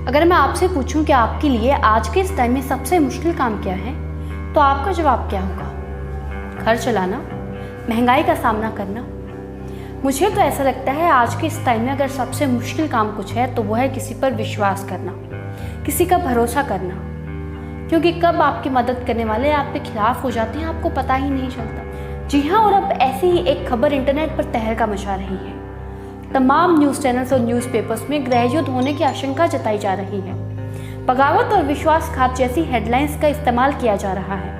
अगर मैं आपसे पूछूं कि आपके लिए आज के इस टाइम में सबसे मुश्किल काम क्या है, तो आपका जवाब क्या होगा? घर चलाना, महंगाई का सामना करना? मुझे तो ऐसा लगता है आज के इस टाइम में अगर सबसे मुश्किल काम कुछ है तो वो है किसी पर विश्वास करना, किसी का भरोसा करना। क्योंकि कब आपकी मदद करने वाले आपके खिलाफ हो जाते हैं आपको पता ही नहीं चलता। जी हाँ, और अब ऐसी ही एक खबर इंटरनेट पर तहलका मचा रही है। तमाम न्यूज़ चैनल्स और न्यूज़पेपर्स में गृह युद्ध होने की आशंका जताई जा रही है। बगावत और विश्वासघात जैसी हेडलाइंस का इस्तेमाल किया जा रहा है।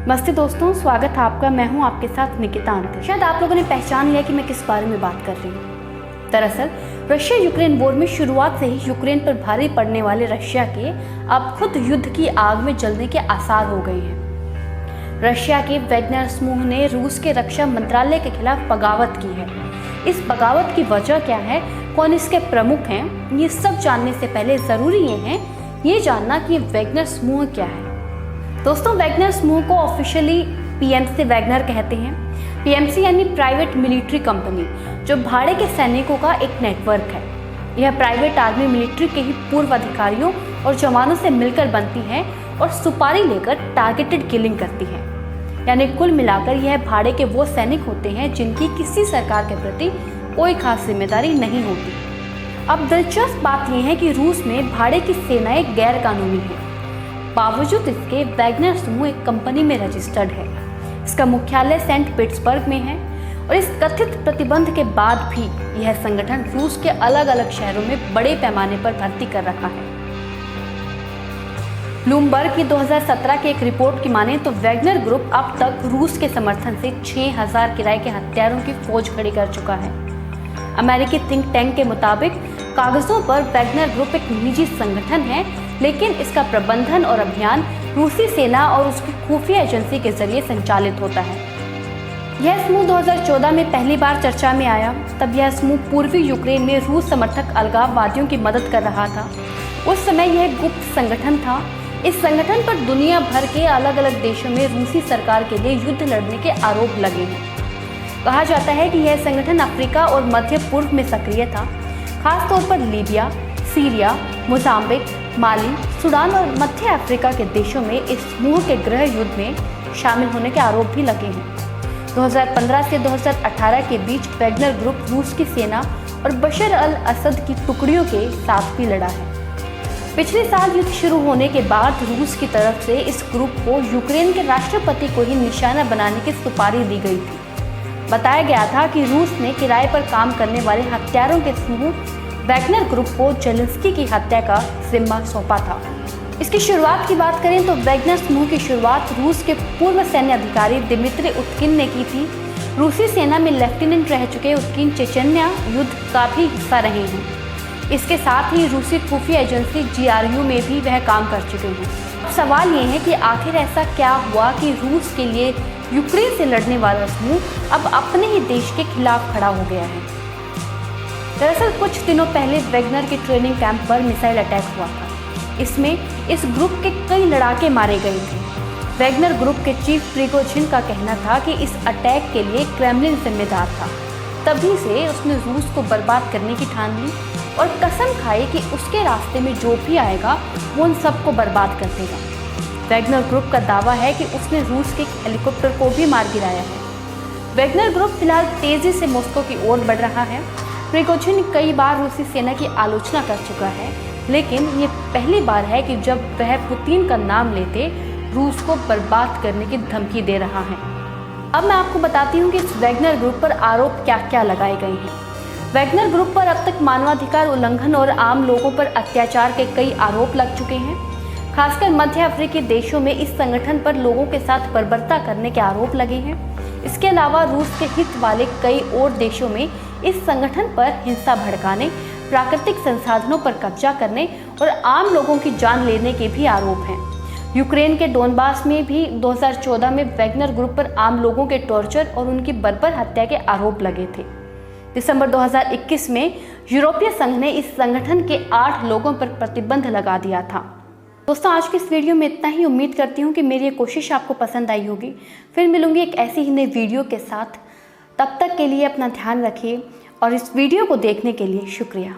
नमस्ते दोस्तों, स्वागत है आपका। मैं हूं आपके साथ निकिता अंतर। शायद आप लोगों ने पहचान लिया कि मैं किस बारे में बात कर रही हूँ। दरअसल रशिया यूक्रेन वॉर में शुरुआत से ही यूक्रेन पर भारी पड़ने वाले रशिया के अब खुद युद्ध की आग में जलने के आसार हो गए हैं। रशिया के वैगनर समूह ने रूस के रक्षा मंत्रालय के खिलाफ बगावत की है। इस बगावत की वजह क्या है, कौन इसके प्रमुख हैं, ये सब जानने से पहले ज़रूरी ये जानना कि वैगनर समूह क्या है। दोस्तों, वैगनर समूह को ऑफिशियली पीएमसी वैगनर कहते हैं। पीएमसी यानी प्राइवेट मिलिट्री कंपनी, जो भाड़े के सैनिकों का एक नेटवर्क है। यह प्राइवेट आर्मी मिलिट्री के ही पूर्व अधिकारियों और जवानों से मिलकर बनती है और सुपारी लेकर टारगेटेड किलिंग करती है। यानी कुल मिलाकर यह भाड़े के वो सैनिक होते हैं जिनकी किसी सरकार के प्रति कोई खास जिम्मेदारी नहीं होती। अब दिलचस्प बात यह है कि रूस में भाड़े की सेनाएं गैर कानूनी है। बावजूद इसके वैगनर समूह एक कंपनी में रजिस्टर्ड है। इसका मुख्यालय सेंट पीटर्सबर्ग में है और इस कथित प्रतिबंध के बाद भी यह संगठन रूस के अलग अलग शहरों में बड़े पैमाने पर भर्ती कर रहा है। ब्लूमबर्ग की 2017 की एक रिपोर्ट की माने तो वैगनर ग्रुप अब तक रूस के समर्थन से 6000 किराए के हथियारों की फौज खड़ी कर चुका है। अमेरिकी थिंक टैंक के मुताबिक कागजों पर वैगनर ग्रुप एक निजी संगठन है, लेकिन इसका प्रबंधन और अभियान रूसी सेना और उसकी खुफिया एजेंसी के जरिए संचालित होता है। यह समूह 2014 में पहली बार चर्चा में आया। तब यह समूह पूर्वी यूक्रेन में रूस समर्थक अलगाववादियों की मदद कर रहा था। उस समय यह गुप्त संगठन था। इस संगठन पर दुनिया भर के अलग अलग देशों में रूसी सरकार के लिए युद्ध लड़ने के आरोप लगे हैं। कहा जाता है कि यह संगठन अफ्रीका और मध्य पूर्व में सक्रिय था। खासतौर पर लीबिया, सीरिया, मोजाम्बिक, माली, सूडान और मध्य अफ्रीका के देशों में इस समूह के गृह युद्ध में शामिल होने के आरोप भी लगे हैं। 2015 से 2018 के बीच वैगनर ग्रुप रूस की सेना और बशर अल असद की टुकड़ियों के साथ भी लड़ा है। पिछले साल युद्ध शुरू होने के बाद रूस की तरफ से इस ग्रुप को यूक्रेन के राष्ट्रपति को ही निशाना बनाने की सुपारी दी गई थी। बताया गया था कि रूस ने किराए पर काम करने वाले हत्यारों के समूह वैगनर ग्रुप को जेलेंस्की की हत्या का जिम्मा सौंपा था। इसकी शुरुआत की बात करें तो वैगनर समूह की शुरुआत रूस के पूर्व सैन्य अधिकारी दिमित्री उतकिन ने की थी। रूसी सेना में लेफ्टिनेंट रह चुके उतकिन चेचन्या युद्ध का भी हिस्सा रहे हैं। इसके साथ ही रूसी खुफिया एजेंसी GRU में भी वह काम कर चुके हैं। अब सवाल ये है कि आखिर ऐसा क्या हुआ कि रूस के लिए यूक्रेन से लड़ने वाला समूह अब अपने ही देश के खिलाफ खड़ा हो गया है। दरअसल कुछ दिनों पहले वैगनर के ट्रेनिंग कैंप पर मिसाइल अटैक हुआ था। इसमें इस ग्रुप के कई लड़ाके मारे गए थे। वैगनर ग्रुप के चीफ प्रिगोजिन का कहना था कि इस अटैक के लिए क्रेमलिन जिम्मेदार था। तभी से उसने रूस को बर्बाद करने की ठान ली और कसम खाई कि उसके रास्ते में जो भी आएगा वो उन सबको बर्बाद कर देगा। वैगनर ग्रुप का दावा है कि उसने रूस के हेलीकॉप्टर को भी मार गिराया है। वैगनर ग्रुप फिलहाल तेजी से मॉस्को की ओर बढ़ रहा है। प्रिगोजिन कई बार रूसी सेना की आलोचना कर चुका है, लेकिन ये पहली बार है कि जब वह पुतिन का नाम लेते रूस को बर्बाद करने की धमकी दे रहा है। अब मैं आपको बताती हूँ कि इस वैगनर ग्रुप पर आरोप क्या क्या लगाए गए हैं। वैगनर ग्रुप पर अब तक मानवाधिकार उल्लंघन और आम लोगों पर अत्याचार के कई आरोप लग चुके हैं। खासकर मध्य अफ्रीकी देशों में इस संगठन पर लोगों के साथ बर्बरता करने के आरोप लगे हैं। इसके अलावा रूस के हित वाले कई और देशों में इस संगठन पर हिंसा भड़काने, प्राकृतिक संसाधनों पर कब्जा करने और आम लोगों की जान लेने के भी आरोप हैं। यूक्रेन के डोनबास में भी 2014 में वैगनर ग्रुप पर आम लोगों के टॉर्चर और उनकी बर्बर हत्या के आरोप लगे थे। दिसंबर 2021 में यूरोपीय संघ ने इस संगठन के 8 लोगों पर प्रतिबंध लगा दिया था। दोस्तों, आज की इस वीडियो में इतना ही। उम्मीद करती हूँ कि मेरी ये कोशिश आपको पसंद आई होगी। फिर मिलूंगी एक ऐसी ही नई वीडियो के साथ। तब तक के लिए अपना ध्यान रखिए और इस वीडियो को देखने के लिए शुक्रिया।